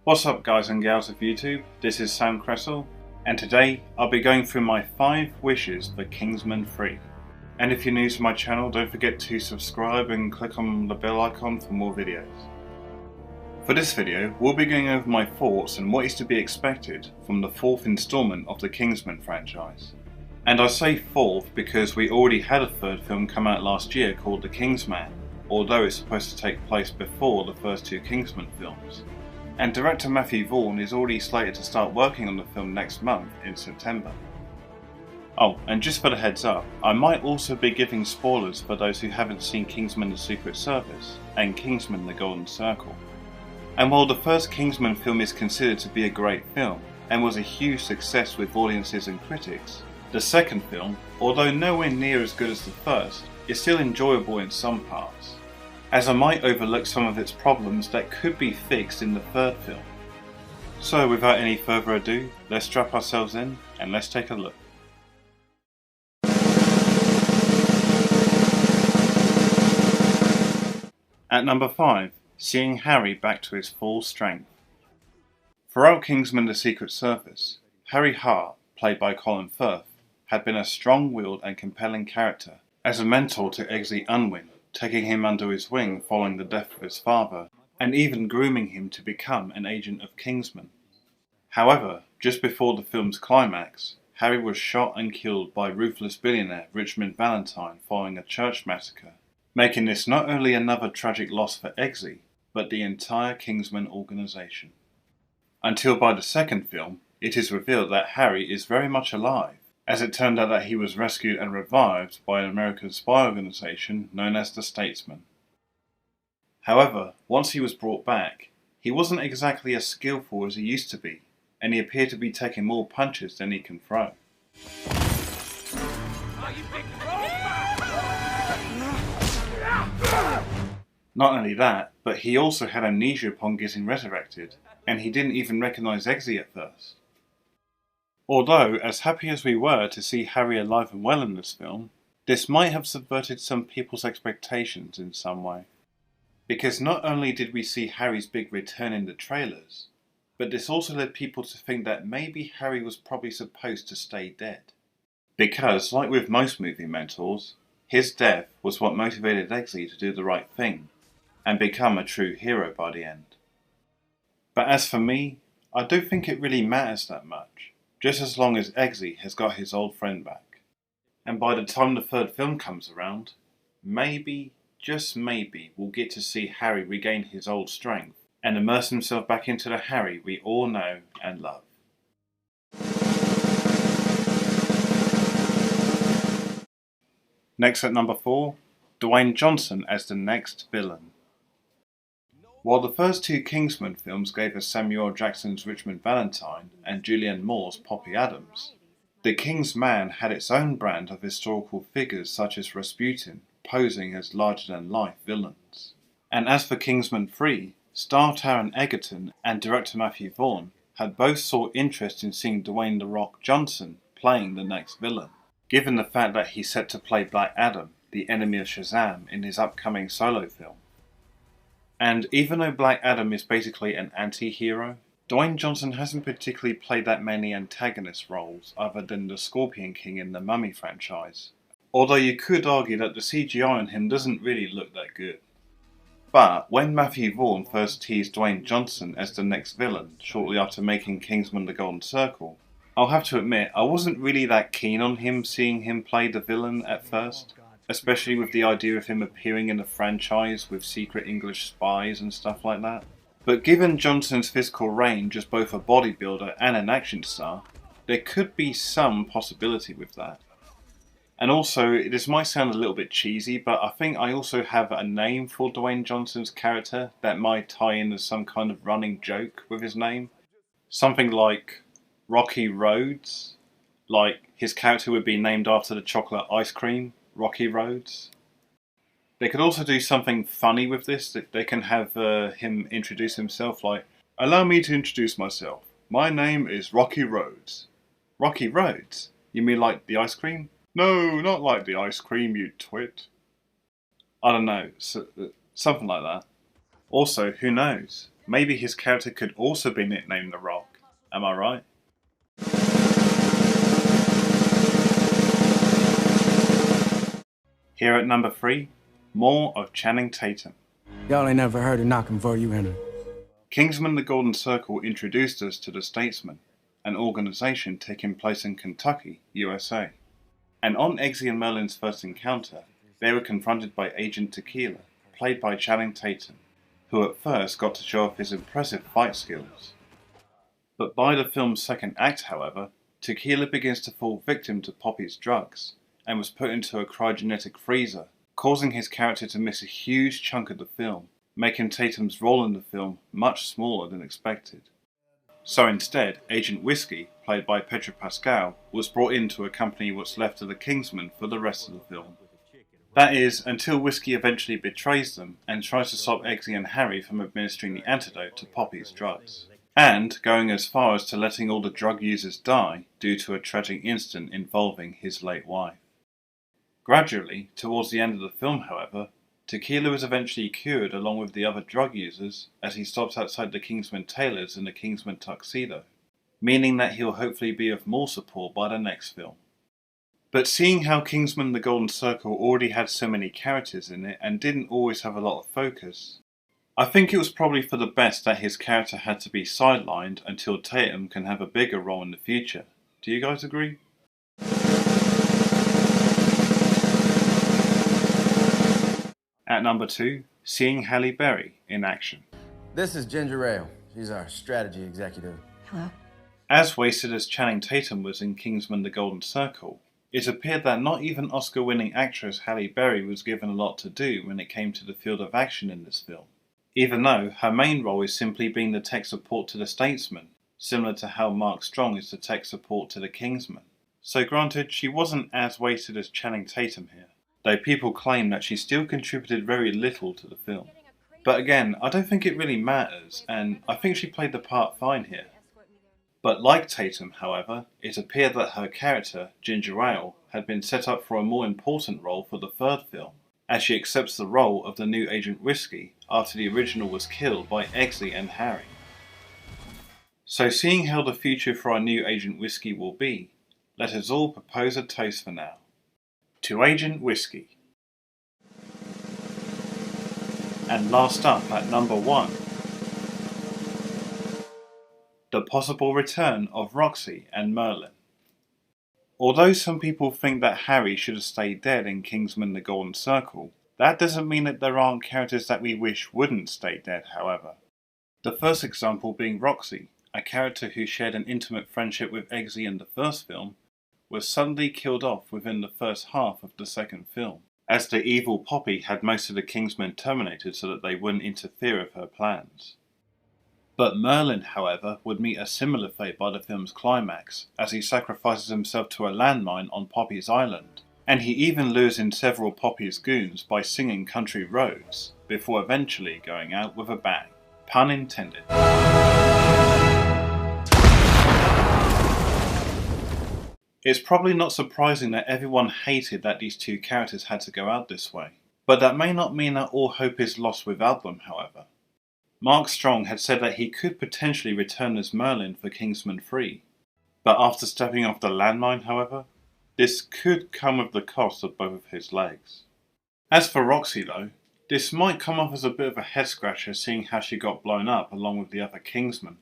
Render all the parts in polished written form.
What's up guys and gals of YouTube, this is Sam Kresil, and today I'll be going through my 5 wishes for Kingsman 3. And if you're new to my channel, don't forget to subscribe and click on the bell icon for more videos. For this video, we'll be going over my thoughts and what is to be expected from the 4th installment of the Kingsman franchise. And I say 4th because we already had a 3rd film come out last year called The Kingsman, although it's supposed to take place before the first 2 Kingsman films. And director Matthew Vaughn is already slated to start working on the film next month in September. Oh, and just for the heads up, I might also be giving spoilers for those who haven't seen Kingsman: The Secret Service and Kingsman: The Golden Circle. And while the first Kingsman film is considered to be a great film and was a huge success with audiences and critics, the second film, although nowhere near as good as the first, is still enjoyable in some parts, as I might overlook some of its problems that could be fixed in the 3rd film. So without any further ado, let's strap ourselves in and let's take a look. At number 5, seeing Harry back to his full strength. Throughout Kingsman: The Secret Service, Harry Hart, played by Colin Firth, had been a strong-willed and compelling character as a mentor to Eggsy Unwin, taking him under his wing following the death of his father, and even grooming him to become an agent of Kingsman. However, just before the film's climax, Harry was shot and killed by ruthless billionaire Richmond Valentine following a church massacre, making this not only another tragic loss for Eggsy, but the entire Kingsman organization. Until by the 2nd film, it is revealed that Harry is very much alive, as it turned out that he was rescued and revived by an American spy organization known as the Statesman. However, once he was brought back, he wasn't exactly as skillful as he used to be, and he appeared to be taking more punches than he can throw. Not only that, but he also had amnesia upon getting resurrected, and he didn't even recognize Eggsy at first. Although, as happy as we were to see Harry alive and well in this film, this might have subverted some people's expectations in some way. Because not only did we see Harry's big return in the trailers, but this also led people to think that maybe Harry was probably supposed to stay dead. Because, like with most movie mentors, his death was what motivated Eggsy to do the right thing, and become a true hero by the end. But as for me, I don't think it really matters that much, just as long as Eggsy has got his old friend back. And by the time the 3rd film comes around, maybe, just maybe, we'll get to see Harry regain his old strength and immerse himself back into the Harry we all know and love. Next at number 4, Dwayne Johnson as the next villain. While the first 2 Kingsman films gave us Samuel L. Jackson's Richmond Valentine and Julianne Moore's Poppy Adams, The Kingsman had its own brand of historical figures such as Rasputin posing as larger-than-life villains. And as for Kingsman 3, star Taron Egerton and director Matthew Vaughn had both sought interest in seeing Dwayne "The Rock" Johnson playing the next villain, given the fact that he's set to play Black Adam, the enemy of Shazam, in his upcoming solo film. And even though Black Adam is basically an anti-hero, Dwayne Johnson hasn't particularly played that many antagonist roles other than the Scorpion King in the Mummy franchise. Although you could argue that the CGI on him doesn't really look that good. But when Matthew Vaughn first teased Dwayne Johnson as the next villain shortly after making Kingsman: The Golden Circle, I'll have to admit I wasn't really that keen on seeing him play the villain at first. Especially with the idea of him appearing in the franchise with secret English spies and stuff like that. But given Johnson's physical range as both a bodybuilder and an action star, there could be some possibility with that. And also, this might sound a little bit cheesy, but I think I also have a name for Dwayne Johnson's character that might tie in as some kind of running joke with his name. Something like Rocky Roads, like his character would be named after the chocolate ice cream, Rocky Roads. They could also do something funny with this. They can have him introduce himself like, "Allow me to introduce myself. My name is Rocky Roads." Rocky Roads? You mean like the ice cream? No, not like the ice cream, you twit. I don't know, something like that. Also, who knows? maybe his character could also be nicknamed The Rock. Am I right? Here at number 3, more of Channing Tatum. Y'all ain't never heard of knocking before you enter. Kingsman: The Golden Circle introduced us to the Statesman, an organisation taking place in Kentucky, USA. And on Eggsy and Merlin's first encounter, they were confronted by Agent Tequila, played by Channing Tatum, who at first got to show off his impressive fight skills. But by the film's second act, however, Tequila begins to fall victim to Poppy's drugs, and was put into a cryogenic freezer, causing his character to miss a huge chunk of the film, making Tatum's role in the film much smaller than expected. So instead, Agent Whiskey, played by Pedro Pascal, was brought in to accompany what's left of the Kingsman for the rest of the film. That is, until Whiskey eventually betrays them and tries to stop Eggsy and Harry from administering the antidote to Poppy's drugs, and going as far as to letting all the drug users die due to a tragic incident involving his late wife. Gradually, towards the end of the film, however, Tequila was eventually cured along with the other drug users as he stops outside the Kingsman tailors in the Kingsman tuxedo, meaning that he'll hopefully be of more support by the next film. But seeing how Kingsman: The Golden Circle already had so many characters in it and didn't always have a lot of focus, I think it was probably for the best that his character had to be sidelined until Tatum can have a bigger role in the future. Do you guys agree? At number 2, Seeing Halle Berry in action. This is Ginger Ale. She's our strategy executive. Hello. As wasted as Channing Tatum was in Kingsman: The Golden Circle, it appeared that not even Oscar-winning actress Halle Berry was given a lot to do when it came to the field of action in this film, even though her main role is simply being the tech support to the Statesman, similar to how Mark Strong is the tech support to the Kingsman. So granted, she wasn't as wasted as Channing Tatum here, though people claim that she still contributed very little to the film. But again, I don't think it really matters, and I think she played the part fine here. But like Tatum, however, it appeared that her character, Ginger Ale, had been set up for a more important role for the third film, as she accepts the role of the new Agent Whiskey after the original was killed by Eggsy and Harry. So seeing how the future for our new Agent Whiskey will be, let us all propose a toast for now. To Agent Whiskey. And last up at number 1, the possible return of Roxy and Merlin. Although some people think that Harry should have stayed dead in Kingsman: The Golden Circle, that doesn't mean that there aren't characters that we wish wouldn't stay dead, however. The first example being Roxy, a character who shared an intimate friendship with Eggsy in the first film, was suddenly killed off within the first half of the second film, as the evil Poppy had most of the Kingsmen terminated so that they wouldn't interfere with her plans. But Merlin, however, would meet a similar fate by the film's climax, as he sacrifices himself to a landmine on Poppy's island, and he even lures in several Poppy's goons by singing Country Roads, before eventually going out with a bang. Pun intended. It's probably not surprising that everyone hated that these two characters had to go out this way, but that may not mean that all hope is lost without them, however. Mark Strong had said that he could potentially return as Merlin for Kingsman 3, but after stepping off the landmine, however, this could come with the cost of both of his legs. As for Roxy though, this might come off as a bit of a head scratcher seeing how she got blown up along with the other Kingsmen.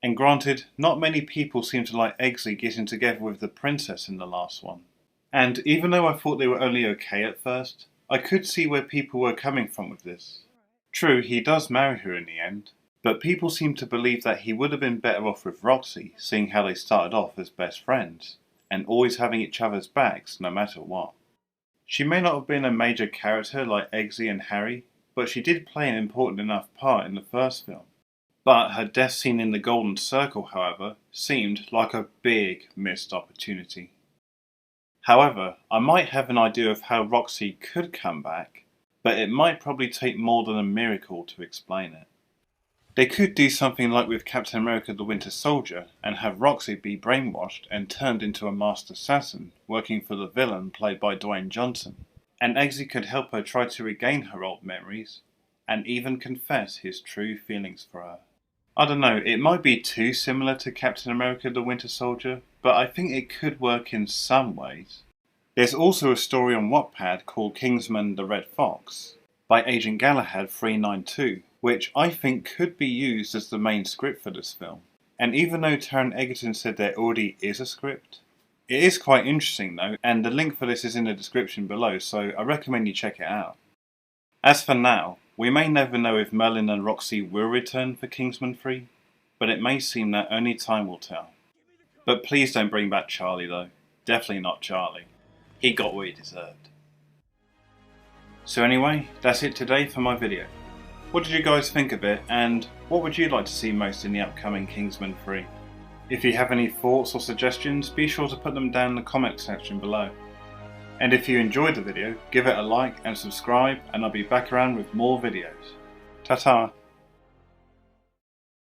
And granted, not many people seem to like Eggsy getting together with the princess in the last one. And even though I thought they were only okay at first, I could see where people were coming from with this. True, he does marry her in the end, but people seem to believe that he would have been better off with Roxy, seeing how they started off as best friends, and always having each other's backs no matter what. She may not have been a major character like Eggsy and Harry, but she did play an important enough part in the first film. But her death scene in the Golden Circle, however, seemed like a big missed opportunity. However, I might have an idea of how Roxy could come back, but it might probably take more than a miracle to explain it. They could do something like with Captain America the Winter Soldier and have Roxy be brainwashed and turned into a masked assassin working for the villain played by Dwayne Johnson, and Eggsy could help her try to regain her old memories, and even confess his true feelings for her. I don't know, it might be too similar to Captain America the Winter Soldier, but I think it could work in some ways. There's also a story on Wattpad called Kingsman the Red Fox by Agent Galahad 392, which I think could be used as the main script for this film. And even though Taron Egerton said there already is a script, it is quite interesting though, and the link for this is in the description below, so I recommend you check it out. As for now, we may never know if Merlin and Roxy will return for Kingsman 3, but it may seem that only time will tell. But please don't bring back Charlie though, definitely not Charlie. He got what he deserved. So anyway, that's it today for my video. What did you guys think of it, and what would you like to see most in the upcoming Kingsman 3? If you have any thoughts or suggestions, be sure to put them down in the comment section below. And if you enjoyed the video, give it a like and subscribe, and I'll be back around with more videos. Ta-ta!